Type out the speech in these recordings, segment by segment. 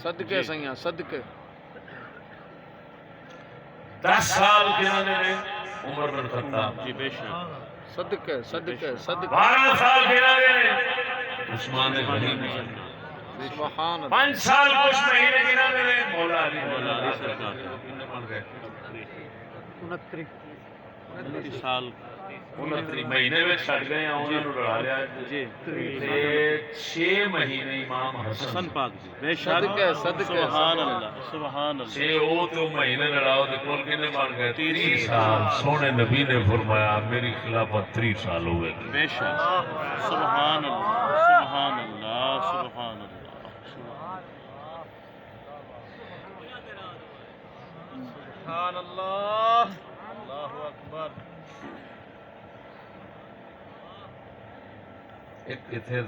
صدقے سیاں صدقے 10 سال کہنا نے عمر بن خطاب، جی بے شک صدقے صدقے صدقے 12 سال کہنا نے عثمان غنی، سبحان اللہ 5 سال کچھ مہینے کہنا نے مولا علی مولا علی سرکار، کتنے بن گئے 29 سال 29 مہینے میں چھڑ گئے ہیں انہوں نے لڑا لیا جی 6 مہینے امام حسن حسن پاک جی بے شک صدقے صدقے سبحان اللہ سبحان اللہ 6 او تو مہینے لڑاؤ تو کل کتنے بن گئے 30 سال سونے نبی نے فرمایا میری خلافت 30 سال ہوئے گی بے شک سبحان اللہ سبحان اللہ سبحان اللہ سبحان اللہ اللہ اکبر ایک اتھے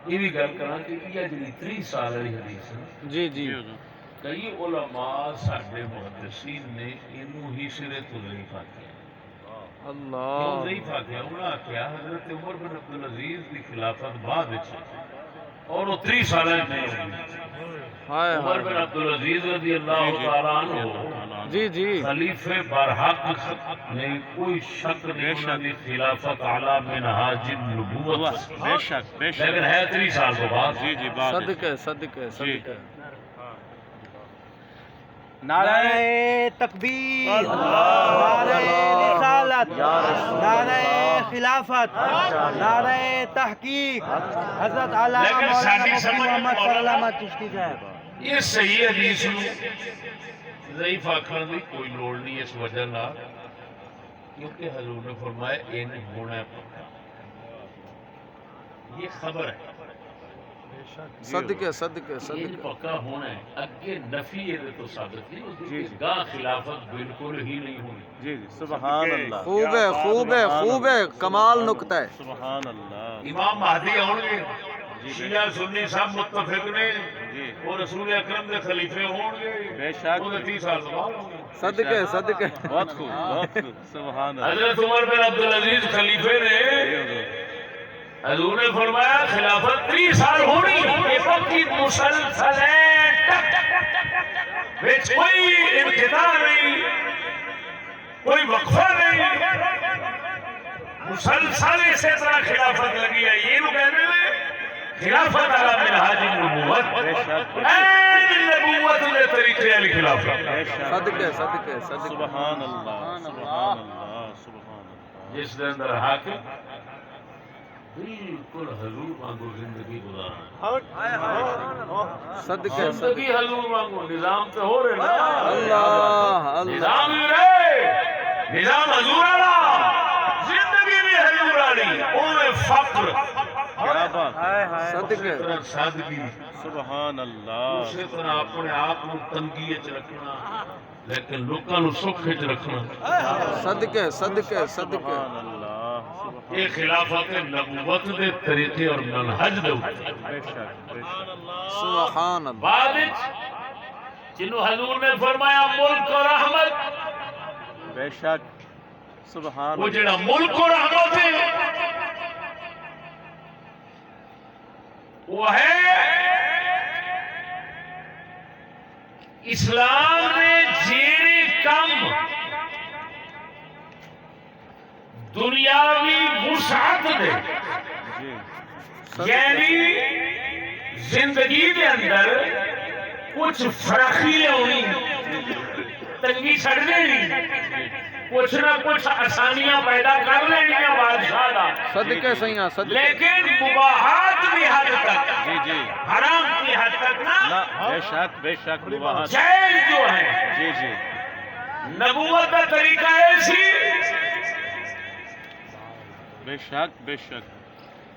یہ بھی گل کرنا کہ یہ جڑی 30 سال والی حدیث ہے جی جی کئی علماء ساڈے محدثین نے اینو ہی سرے تو ضعیف آکھیا کیوں اللہ ضعیف آکھیا انہاں آکھیا حضرت عمر بن عبدالعزیز کی خلافت بعد وچ اور وہ 30 سال نہیں ہوئی ہائے عمر بن عبدالعزیز رضی اللہ تعالیٰ عنہ جی جی خلیفہ برحق نہیں کوئی شک نہیں انہوں نے خلافت اعلیٰ منہاج النبوت بے شک بے شک لیکن ہے 30 سال کے بعد جی جی بات ہے۔ صدقے صدقے صدقے نعرہ تکبیر، نعرہ رسالت، نعرہ خلافت، نعرہ تحقیق، حضرت علامہ لیکن مولانا ساری مفتی سمجھ محمد مولانا صلی اللہ علیہ چشتی صاحب یہ صحیح حدیث میں ضعیف آکھن دی کوئی لوڑ نہیں اس وجہ نہ کیونکہ حضور نے فرمایا ان ہونا ہے پکا، یہ خبر ہے صدقے صدقے یہ صدقے پکا ہونا ہے اگے نفی یہ تو ثابت نہیں ہوتی گاہ خلافت بالکل ہی نہیں ہونی جی جی سبحان اللہ خوب ہے خوب ہے خوب ہے کمال نقطہ ہے سبحان اللہ امام مہدی آؤ گے شیعہ سنی سب متفق نے جی وہ رسول اکرم دے خلیفے ہون گے بے شک وہ 30 سال بعد ہوں گے صدقے صدقے بہت خوب بہت خوب سبحان اللہ حضرت عمر بن عبدالعزیز خلیفے نے حضور نے فرمایا خلافت 30 سال ہونی یہ پکی مسلسل ہے وچ کوئی انقطاع نہیں کوئی وقفہ نہیں مسلسل اسی طرح خلافت لگی ہے یہ لوگ کہتے ہیں خلافت علی منہاج النبوت نبوت کے طریقے علی خلافت صدقے صدقے صدقے سبحان اللہ سبحان اللہ سبحان اللہ جس کے اندر حاکم بالکل حضور وانگو زندگی گزارنا صدقے زندگی حضور وانگو نظام تو ہو رہے نا اللہ اللہ نظام ہی رہے نظام حضور والا زندگی بھی حضور والی اوے فقر کیا بات صدقے سادگی سبحان اللہ اسی طرح اپنے آپ کو تنگی وچ رکھنا لیکن لوکاں نو سکھ وچ رکھنا صدقے صدقے صدقے سبحان اللہ یہ خلافت نبوت دے طریقے اور منہج دے اوپر بے شک بے شک سبحان اللہ بعد وچ جنہوں حضور نے فرمایا ملک و رحمت بے شک سبحان وہ اللہ جڑا ملک و رحمت ہے وہ ہے اسلام نے جیڑے کم دنیاوی وسعت دے جی یعنی زندگی کے اندر کچھ فراخی ہونی تنگی چھڑ دینی کچھ نہ کچھ آسانیاں پیدا کر لینی بادشاہ دا صدقے سیاں صدقے لیکن مباحات کی حد تک جی جی حرام کی حد تک نہ نہ بے شک مباحت جائز جو ہے جی جی نبوت کا طریقہ ایسی بے شک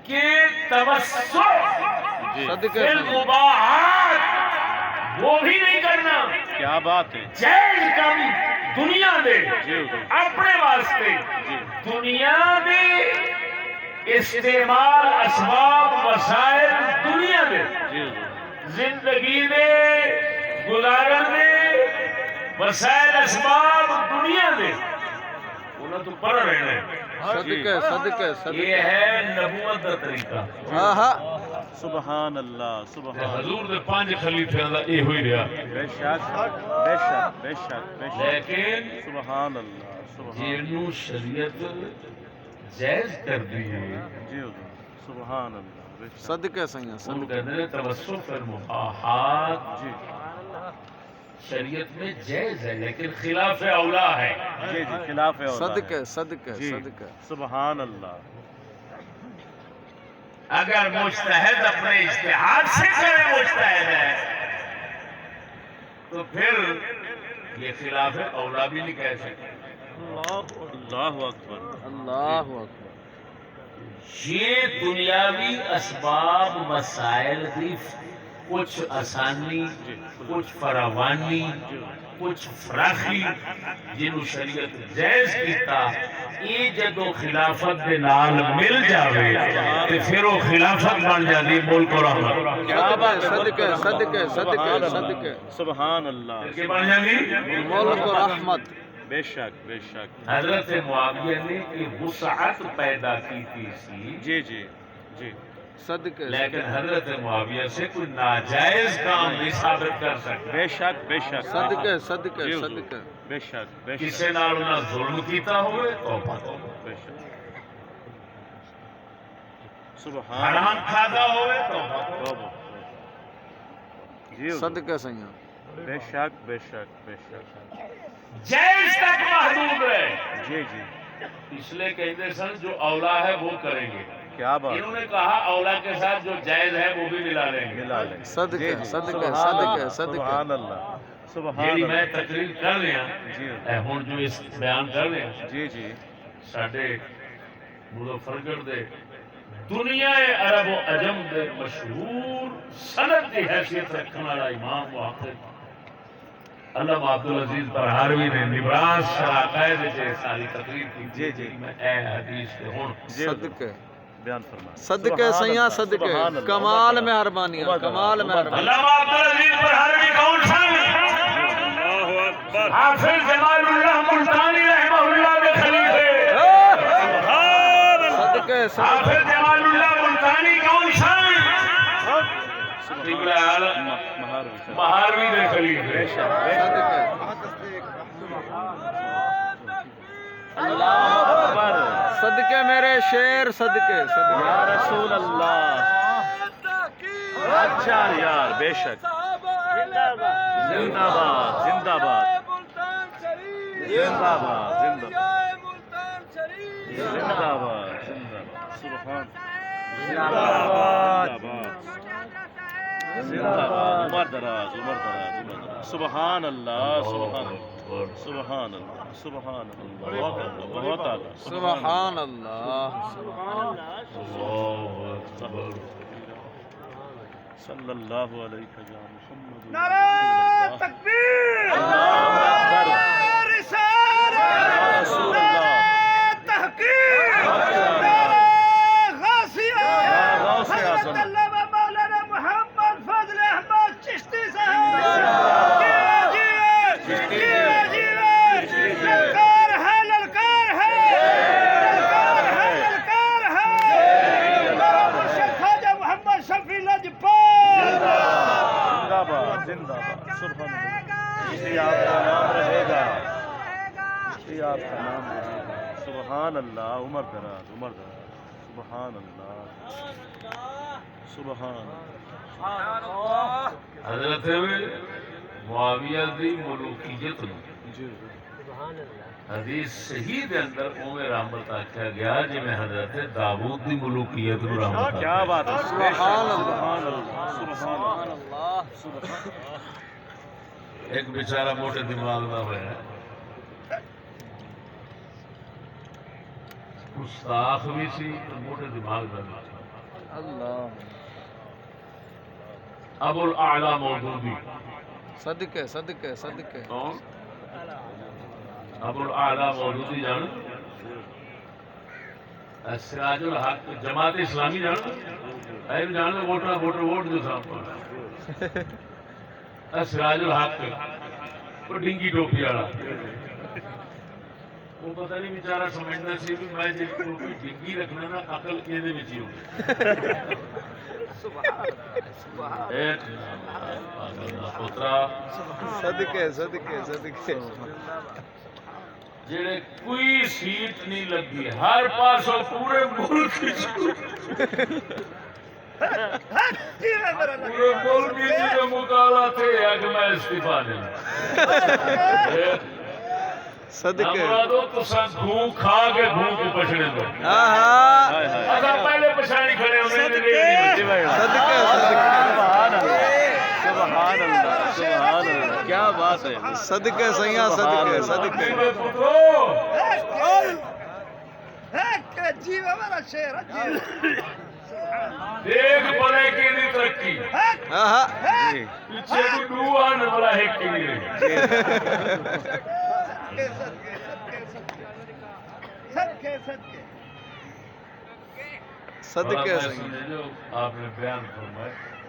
کہ توسع جی صدقے فی المباحات وہ بھی نہیں کرنا کیا بات ہے جائز کم دنیا دے جی حضور اپنے واسطے جی دنیا دے استعمال اسباب وسائل دنیا دے جی حضور زندگی دے گزارن دے وسائل اسباب دنیا دے انہوں تو پر رہنا ہے. صدقے صدقے یہ صدقے ہے نبوت کا طریقہ. ہاں ہاں سبحان اللہ تے سبحان حضور دے 5 خلیفیاں دا یہ ہوئی رہا. بے شک بے شک بے شک بے شک لیکن سبحان اللہ سبحان جنوں شریعت جائز کر دی ہے جی حضور سبحان اللہ بے شک صدقے سیاں ان صدقے کہتے ہیں توسط المباحات جی شریعت میں جائز ہے لیکن خلاف اولا ہے. جی جی خلاف ہے صدقے صدقے جی صدقے سبحان اللہ اگر مجتہد اپنے اجتہاد سے کرے مجتہد ہے تو پھر یہ خلاف اولا بھی نہیں کہہ سکتے. اللہ اکبر اللہ اکبر یہ دنیاوی اسباب مسائل کی کچھ آسانی کچھ فراوانی کچھ فراخی جنہوں شریعت جائز کیتا یہ جدو خلافت دے نال مل جاوے تے پھر وہ خلافت بن جاتی ملک اور رحمت. کیا بات ہے صدقے صدقے صدقے صدقے سبحان اللہ کہ بن جاتی ملک و رحمت. بے شک بے شک حضرت معاویہ نے ایک وسعت پیدا کی تھی جی جی جی صدقے لیکن حضرت معاویہ سے کوئی ناجائز کام نہیں ثابت کر سکتا. بے شک بے شک صدقے صدقے جی حضور. صدقے بے شک بے شک کسی نال انہاں ظلم کیتا ہوئے توبہ بے شک سبحان حرام کھادا ہوئے توبہ. توبہ. جی حضور. صدقے سیاں بے شک بے شک بے شک جائز تک محدود ہے. جی جی اس لیے کہتے سن جو اولا ہے وہ کریں گے. کیا بات انہوں نے کہا اولا کے ساتھ جو جائز ہے وہ بھی ملا لیں گے. ملا لیں صدقے جی جی. صدقے سبحان صدقے اللہ، صدقے سبحان اللہ سبحان جیڑی میں اللہ تقریر کر رہا جی ہوں جو اس بیان کر رہے ہیں جی جی ساڈے مظفرگڑھ دے دنیا عرب و عجم دے مشہور سند کی حیثیت رکھنے والا امام محقق علامہ عبدالعزیز برہاروی نے نبراس شراکائے دے ساری تقریر کی جی جی. میں اے حدیث کے ہوں جی حضور. صدقے بیان فرمائیں. صدقے سبحان سیاں اللہ، صدقے سبحان اللہ. کمال عمر مہربانیاں عمر کمال عمر مہربانی. علامہ عبدالعزیز برہاروی کون سن؟ اللہ اکبر حافظ جمال اللہ ملتانی رحمہ اللہ کے خلیفے. سبحان اللہ صدقے صدقے حافظ جمال اللہ ملتانی کون سن؟ ابن عالم مہاروی مہاروی کے خلیفے. بے شک بے شک صدقے اللہ اکبر صدقے میرے شیر صدقے یا صدقے رسول اللہ اچھا یار بے شک زندہ باد زندہ باد زندہ باد زندہ باد زندہ باد سبحان زندہ باد زندہ باد عمر دراز عمر دراز عمر دراز سبحان اللہ سبحان اللہ سبحان اللہ سبحان اللہ بہت اعلیٰ سبحان اللہ صلی اللہ علیہ یا محمد نعرہ تکبیر اللہ اکبر رسالہ رسول اللہ تحقیق غوثیہ غوث اعظم علامہ مولانا محمد فضل احمد چشتی صاحب للکار ہے للکار ہے للکار ہے للکار ہے مرشد خواجہ محمد شفیع لجپال زندہ باد زندہ باد سبحان اللہ اسی آپ کا نام رہے گا اسی آپ کا نام رہے گا سبحان اللہ عمر دراز سبحان اللہ سبحان حضرت معاویہ دی ملوکیت نو جی حدیث صحیح دے اندر اوے رحمت آکھیا گیا جی میں حضرت داؤد دی ملوکیت نو رحمت کیا بات ہے سبحان اللہ سبحان اللہ سبحان اللہ اللہ ایک بیچارہ موٹے دماغ دا ہویا ہے گستاخ بھی سی موٹے دماغ دا بھی سی اللہ ابو الاعلی مودودی صدقے صدقے صدقے کون ابو الاعلی مودودی جان سراج الحق جماعت اسلامی جان اے جان ووٹ جو صاحب سراج الحق وہ ڈنگی ٹوپی والا وہ پتہ نہیں بیچارہ سمجھنا سی بھی میں جی کوئی ڈگی رکھنا نا عقل کے دے وچ ہی ہوگی ایک پاگل دا پترا صدقے صدقے صدقے جڑے کوئی سیٹ نہیں لگی ہر پاسوں پورے ملک وچ پورے ملک وچ مکالا تھے کہ میں استعفا دینا صدقے مرادو تساں گھوں کھا کے گھوں کو پچھڑے دو آہا اگر پہلے پچھاڑی کھڑے ہونے نے ریڑھ نہیں بچی بھائی صدقے صدقے سبحان اللہ سبحان اللہ کیا بات ہے صدقے سیاں صدقے صدقے میرے پترو جیو ہمارا شیر دیکھ بڑے کی نہیں ترقی آہا پیچھے کو دو آنے والا ہے کی نہیں رہی صدقے صدقے اور میں سیاں سمجھو آپ نے بیان فرمایا